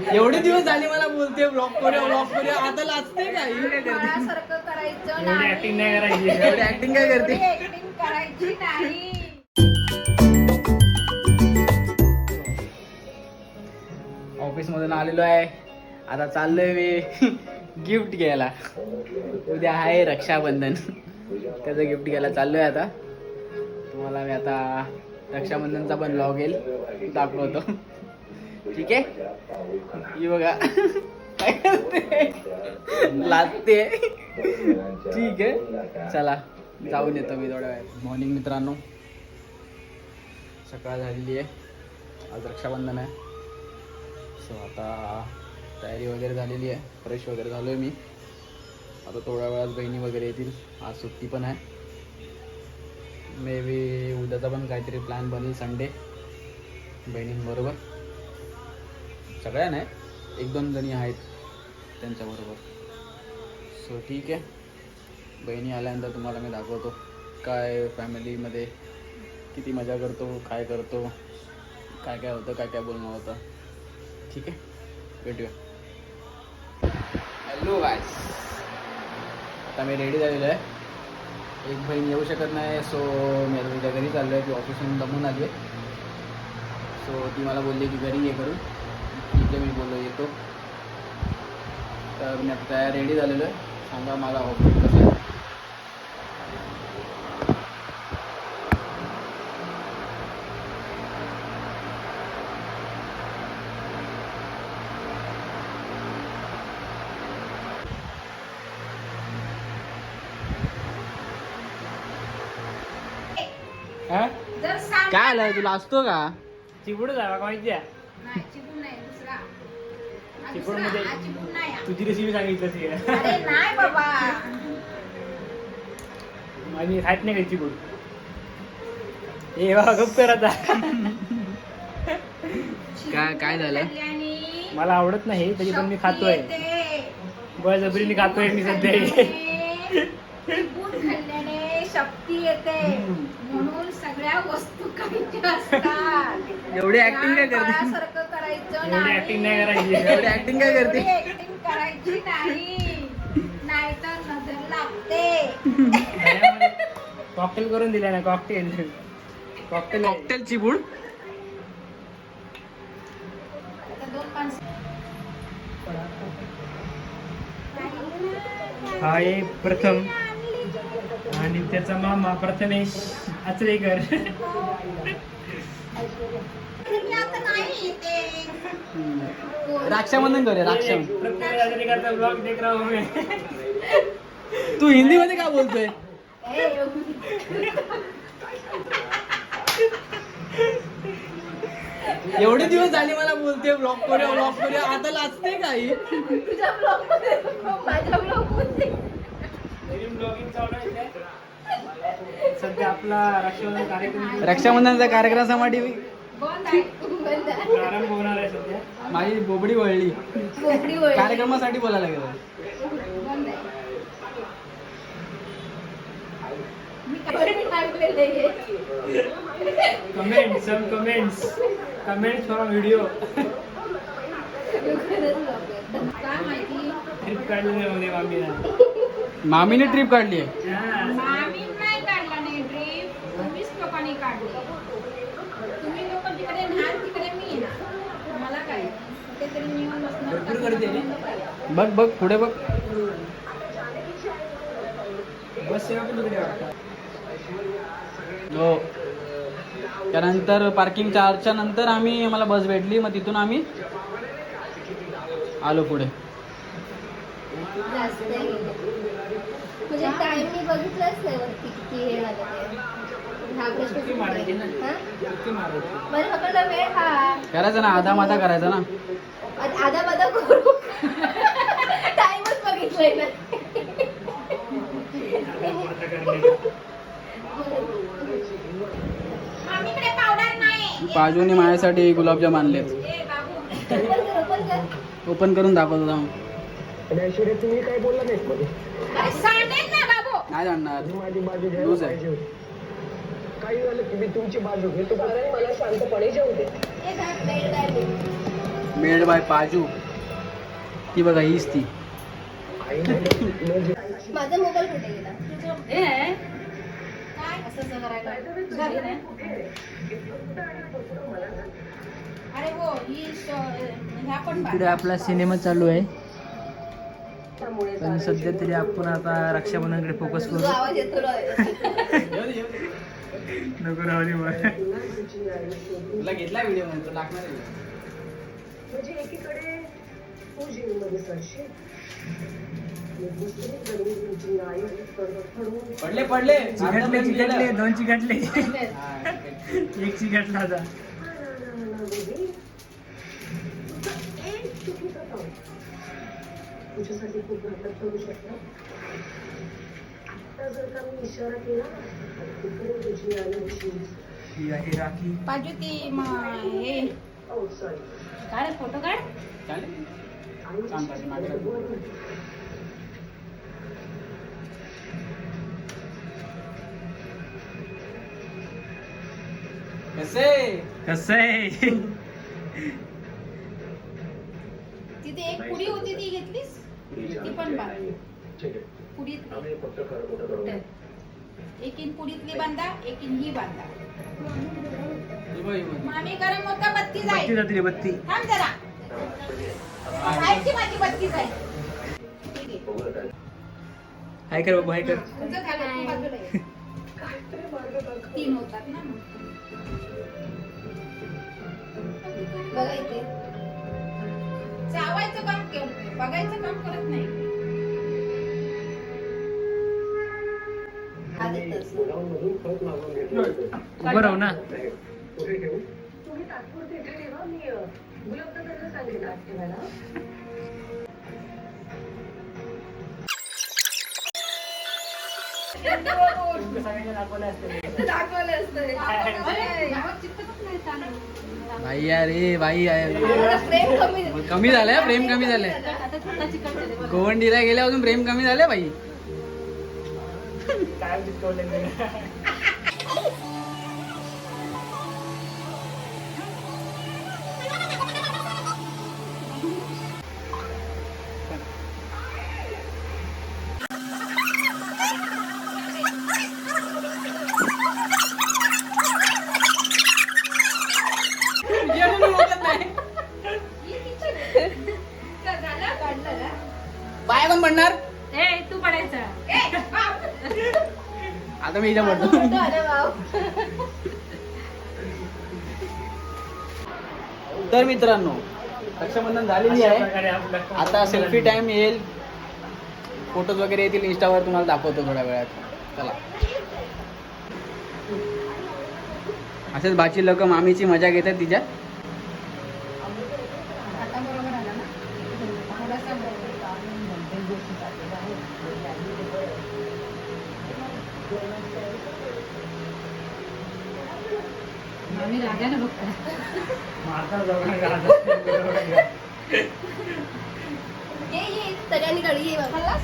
एवढे दिवस झाले मला बोलते ब्लॉक करूया आता लाजते काय बाळासारखं करायचं एवढी नाही. ऍक्टिंग नाही करायची. एवढी ऍक्टिंग काय करते एवढी acting करायची नाही. ऑफिस मधून आलेलो आहे आता चाललोय मी गिफ्ट घ्यायला. उद्या आहे रक्षाबंधन त्याचं गिफ्ट घ्यायला चाललोय आता. तुम्हाला मी आता रक्षाबंधनचा पण व्लॉग येईल दाखवतो. ठीक आहे ही बघा काय करते लाजते. ठीक आहे चला जाऊन येतो मी थोड्या वेळात. मॉर्निंग मित्रांनो सकाळ झालेली आहे. आज रक्षाबंधन आहे. सो आता तयारी वगैरे झालेली आहे. फ्रेश वगैरे झालो आहे मी. आता थोड्या वेळात बहिणी वगैरे येतील. आज सुट्टी पण आहे. मे बी उद्याचा पण काहीतरी प्लॅन बनेल संडे बहिणींबरोबर. सगळ्या नाही 1-2 जणी आहेत त्यांच्याबरोबर. सो ठीक आहे बहिणी आल्यानंतर तुम्हाला मी दाखवतो काय फॅमिलीमध्ये किती मजा करतो काय करतो काय काय होतं काय काय बोलणं होतं. ठीक आहे भेटूया. हॅलो गाईस आता मी रेडी झालेलो आहे. एक बहीण येऊ शकत नाही सो मी आता तिच्या घरी चाललो आहे. ती ऑफिसमधून दमून आली आहे. सो ती मला बोलली की घरी ये करून. ठीक आहे मी बोललो येतो. तर मी आता रेडी झालेलो आहे. सांगा मला ऑफिस कसं आहे. जर सांग काय आलं तुला असतो का चिपडू जावा माहिती आहे. नाही, चिपळूण नाही, दुसरा. हा चिपळूण दुसरा, मध्ये- हा चिपळूण नाही हा. तुझी रेसिपी सांगितली अरे नाही बाबा. आणि खात नाही काही चिपड. ए बाबा गप कर आता. काय झालं? कल्याणी, मला आवडत नाही तरी पण मी खातोय. शक्ती येते. बळजबरीने खातोय मी सध्या. चिपळूण खाल्ल्याने शक्ती येते म्हणून सगळ्या वस्तू खायच्या असतात. एवढी ऍक्टिंग काय करते बाळासारखं करायचं एवढी ऍक्टिंग नाही करायची. एवढी ऍक्टिंग काय करते ऍक्टिंग करायची नाही नाहीतर नजर लागते. कॉकटेल करून दिल्या ना कॉकटेल. Cocktail cocktail चिबूड. आता 2 माणसं. हा आहे प्रथम आणि त्याचा मामा प्रथमेश आचरेकर. मी आता नाही येते. रक्षाबंधन करूया रक्षाबंधन. प्रथमेश आचरेकरचा ब्लॉग देख रहा हूं मैं. तू हिंदी मध्ये काय बोलतोय एवढे दिवस झाले मला बोलते ब्लॉक करूया आता लाजते काही. तुझ्या ब्लॉग मध्ये माझ्या ब्लॉग मध्ये नवीन ब्लॉगिंग चालू आहे इथे. सध्या आपला रक्षाबंधन कार्यक्रम रक्षाबंधनचा कार्यक्रमासाठी बंद आहे. बंद आहे. प्रारंभ होणार आहे सध्या. माझी बोबडी वळली. बोबडी वळली. कार्यक्रमासाठी बोलायला गेलं. बंद आहे. मी काही टाकलेलं आहे. Comments some comments for video. काय माहिती ट्रिप काढलेली होते मामीला. मामीने ट्रिप काढली आहे. आम्ही नाही काढला नाही ट्रिप. तुम्हीच लोकांनी काढली. तुम्ही लोक तिकडे ना तिकडे मी येणार. मला काय कुठेतरी निघून भरपूर गर्दी आहे बसणार. बघ पुढे बघ. बस सेवा पण तिकडे वाटतं. हो त्यानंतर पार्किंग चार्जच्या नंतर आम्हाला बस भेटली. मग तिथून आम्ही आलो पुढे. जास्त म्हणजे टाइम मी बघितलंच नाही वरती किती हे झालं ते. हा प्रश्न किती मारायची ना? हा? किती मारायची? मला फक्त वेळ हा करायचं ना आधा माधा करायचा ना. आधा मधा करू. टाइमच बघितलंय ना. आम्हीकडे पावडर नाही. बाजूने माझ्यासाठी गुलाबजाम आणलेत. ए बाबू ओपन करून दाखवतो जाऊन. तुम्ही काय बोलला नाहीत मध्ये. सांगेल ना बाबू. नाही जाणणार माझी बाजू घ्यायला लूज आहे. पाहिजे होती. काही झालं की मी तुमची बाजू घेतो कारण मला शांतपणे जेवू दे. ए घाट बेड मेड बाय पाजू. ती बघा हीच ती. माझा मोबाईल कुठे गेला? काय असं करायला? अरे हो ही ह्या पण इकडे आपला सिनेमा चालू आहे. पण सध्या तरी आपण आता रक्षाबंधनकडे फोकस करू. आवाज येतो नको राहू दे बा. तुला घेतला व्हिडिओ मध्ये लागणार आहे. म्हणजे एकीकडे तू जेलमध्ये सरशील आणि दुसरीकडे तुझी आई फडफडून पडले पडले चिकटले 2 चिकटले. एक चिकटला आता. बेबी तुझं एक चुकीचं काम तुझ्यासाठी खूप घातक करू शकतो. आता जर का मी इशारा केला तर तिकडे तुझी आई होशील. ही आहे राखी. पाजू ती हे ओ सॉरी काढ फोटो काढ. चालेल. आई चांगलं, मागे राखू. कसं आहे? तिथे एक पुडी होती ती घेतलीस? ती पण बांध. ठीक आहे पुडीत आम्ही फक्त खरं खोटं करू. एकीन पुडीतली बांधा एकीन ही बांधा. मामी गरम होता बत्ती बत्ती जाईल. जाते रे बत्ती. थांब जरा. खायची माझी बत्ती जाईल. ठीक आहे. हाय कर बाबू हाय कर. तुझं झालं तू बाजूला ये. तीन होतात ना मग. बघा इथे चावायचं काम करतोय बघायचं काम करत नाही. आधीच गोडाऊनमधून खत मागून घेतलं. उभं राहू ना. कुठे ठेवू? तुम्ही तात्पुरते इथे ठेवा मी गुलाबदादांना सांगेन आत ठेवायला. दाखवलं असतं. चिपकतच नाही चांगलं. भाई अरे भाई प्रेम कमी कमी झालंय. प्रेम कमी झालंय. आता छोटा चिकटलेलं बघ. गोवंडीला गेल्या अजून प्रेम कमी झालंय भाई. काय चिकटवलं. झालं काढलं ना. बाया कोण पडणार? ए तू पडायचं. आता मी इथं पडतो. अरे वाव. तर मित्रांनो रक्षाबंधन झालेली आहे. आता सेल्फी टाइम येईल. फोटोज वगैरे येतील इंस्टावर. तुम्हाला दाखवतो थोड्या वेळात. चला असेच बाची लोक मामीची मजा घेतात तिच्या. आता बरोबर आला ना. थोडासा आम्ही रागाने बघतो. ये सगळ्यांनी गाडी ये खाल्लास?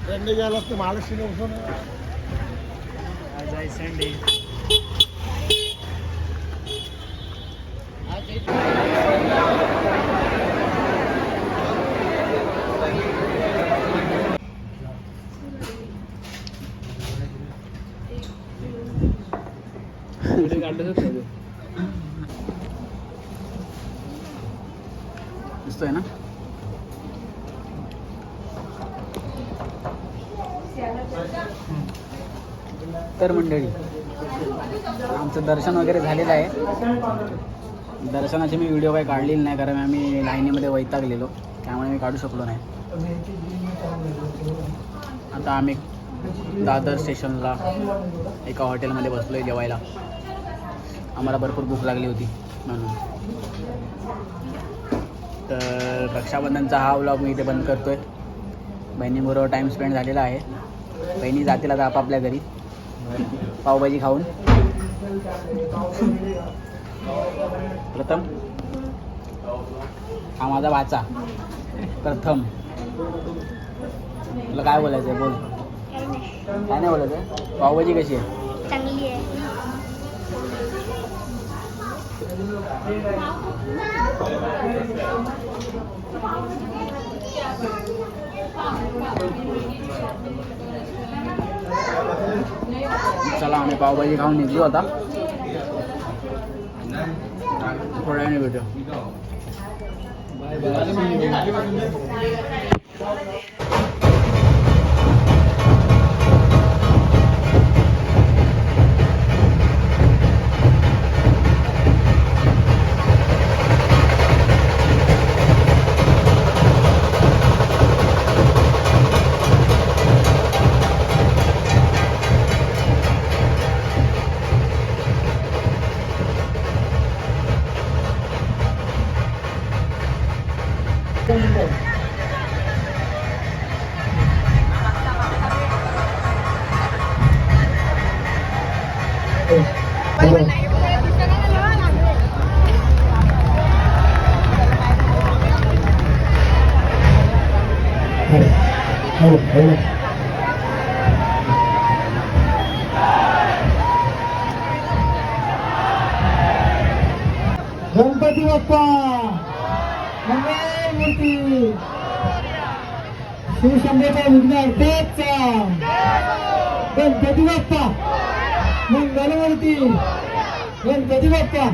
संडे गेला असतं महालक्ष्मी बसून. आज आहे संडे. दिसतोय ना. तर मंडळी आमचं दर्शन वगैरे झालेलं आहे. दर्शनाची मी व्हिडिओ काही काढलेली नाही कारण आम्ही लाईनीमध्ये वैतागलेलो त्यामुळे मी काढू शकलो नाही. आता आम्ही दादर स्टेशनला एका हॉटेलमध्ये बसलो आहे जेवायला. आम्हाला भरपूर भूक लागली होती म्हणून. तर रक्षाबंधनचा हा व्लॉग मी इथे बंद करतोय. बहिणीबरोबर टाईम स्पेंड झालेला आहे. बहिणी जातील आता आपापल्या घरी पावभाजी खाऊन. प्रथम हा माझा वाचा. प्रथम तुला काय बोलायचं आहे बोल. काय नाही बोलायचं आहे. पावभाजी कशी आहे? चांगली आहे. चला आम्ही पावभाजी खाऊन निघलो आता. थोड्या वेळाने भेटू. गणपती बाप्पा मंगलमूर्ती शिवशंभोचा विघ्नहर्तेचा गणपती बाप्पा मंगलमूर्ती गणपती बाप्पा